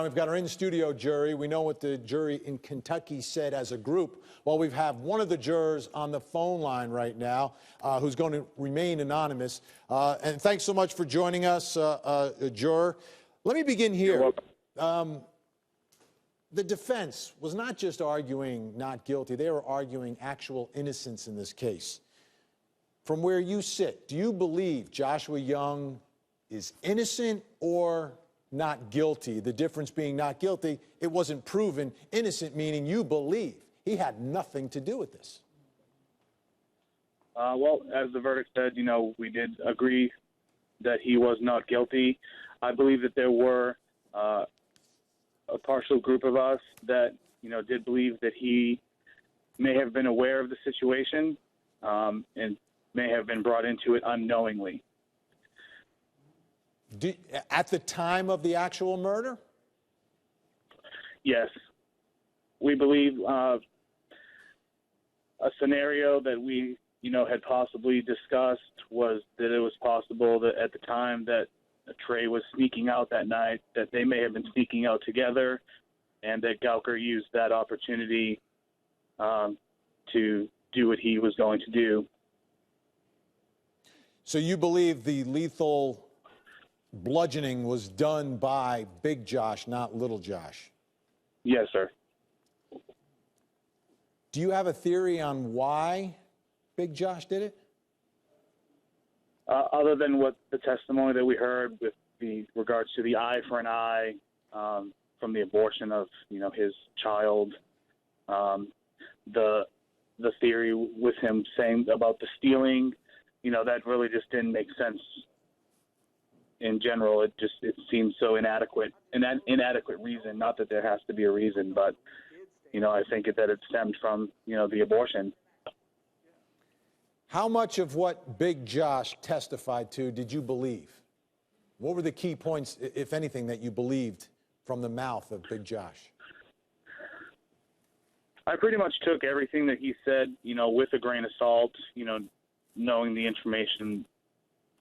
We've got our in-studio jury. We know what the jury in Kentucky said as a group. Well, we have one of the jurors on the phone line right now who's going to remain anonymous. And thanks so much for joining us, juror. Let me begin here. The defense was not just arguing not guilty. They were arguing actual innocence in this case. From where you sit, do you believe Joshua Young is innocent or not guilty? The difference being not guilty, it wasn't proven. Innocent meaning you believe he had nothing to do with this. Well, as the verdict said, we did agree that he was not guilty. I believe that there were a partial group of us that, did believe that he may have been aware of the situation and may have been brought into it unknowingly. At the time of the actual murder? Yes. We believe a scenario that we, had possibly discussed was that it was possible that at the time that Trey was sneaking out that night, that they may have been sneaking out together, and that Gauker used that opportunity to do what he was going to do. So you believe the lethal bludgeoning was done by Big Josh, not Little Josh? Yes, sir. Do you have a theory on why Big Josh did it? Other than what the testimony that we heard with regards to the eye for an eye from the abortion of, his child, the theory with him saying about the stealing, that really just didn't make sense. In general, it seems so inadequate, and that inadequate reason. Not that there has to be a reason, but I think that it stemmed from the abortion. How much of what Big Josh testified to did you believe? What were the key points, if anything, that you believed from the mouth of Big Josh? I pretty much took everything that he said, with a grain of salt. Knowing the information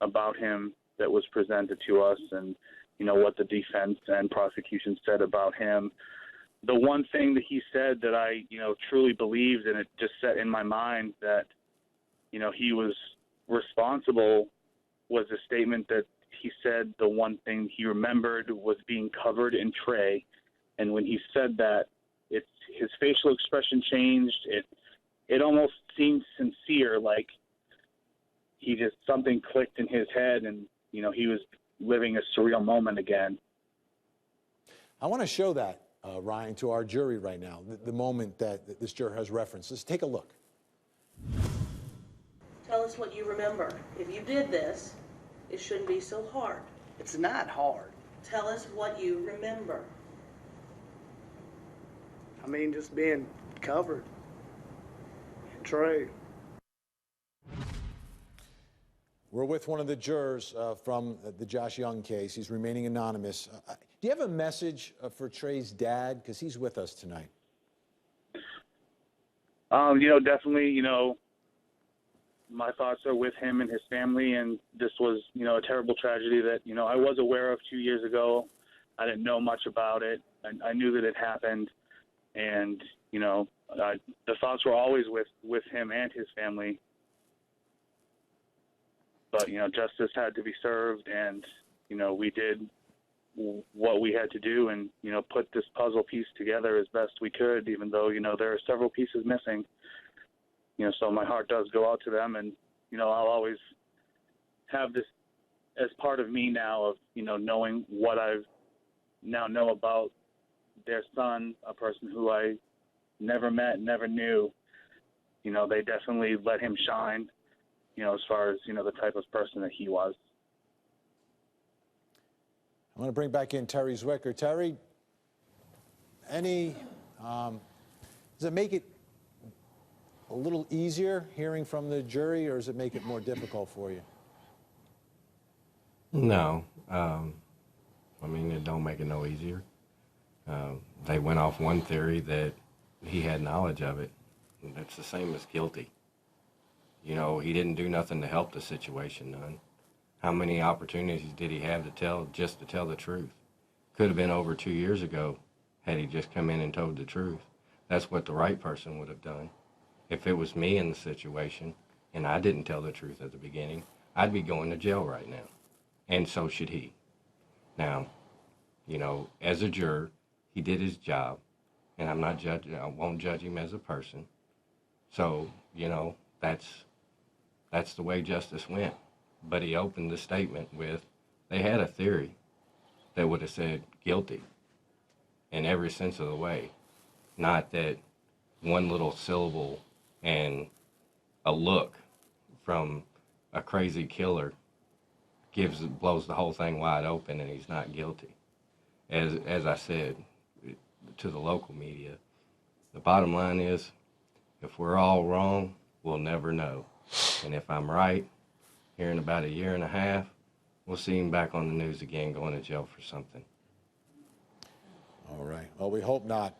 about him that was presented to us, and what the defense and prosecution said about him. The one thing that he said that I truly believed, and it just set in my mind that he was responsible, was a statement that he said the one thing he remembered was being covered in Trey, and when he said that, his facial expression changed. It almost seemed sincere, like something clicked in his head, and he was living a surreal moment again. I want to show that, Ryan, to our jury right now, the moment that this juror has referenced. Let's take a look. Tell us what you remember. If you did this, it shouldn't be so hard. It's not hard. Tell us what you remember. I mean, just being covered in Trey. We're with one of the jurors from the Josh Young case. He's remaining anonymous. Do you have a message for Trey's dad? Because he's with us tonight. Definitely, my thoughts are with him and his family, and this was, a terrible tragedy that, I was aware of 2 years ago. I didn't know much about it. I knew that it happened, and, the thoughts were always with him and his family. But, justice had to be served, and, we did what we had to do and, put this puzzle piece together as best we could, even though, there are several pieces missing. So my heart does go out to them, and, I'll always have this as part of me now of, knowing what I've now know about their son, a person who I never met, never knew. They definitely let him shine. As far as, the type of person that he was. I'm going to bring back in Terry Zwicker. Terry, does it make it a little easier hearing from the jury, or does it make it more difficult for you? No. It don't make it no easier. They went off one theory that he had knowledge of it. That's the same as guilty. He didn't do nothing to help the situation none. How many opportunities did he have to tell the truth? Could have been over 2 years ago had he just come in and told the truth. That's what the right person would have done. If it was me in the situation and I didn't tell the truth at the beginning, I'd be going to jail right now. And so should he. Now, you know, as a juror, he did his job, and I'm not judging. I won't judge him as a person. So, you know, that's the way justice went. But he opened the statement with, they had a theory that would have said guilty in every sense of the way. Not that one little syllable and a look from a crazy killer blows the whole thing wide open and he's not guilty. As I said to the local media, the bottom line is, if we're all wrong, we'll never know. And if I'm right, here in about a year and a half, we'll see him back on the news again going to jail for something. All right. Well, we hope not.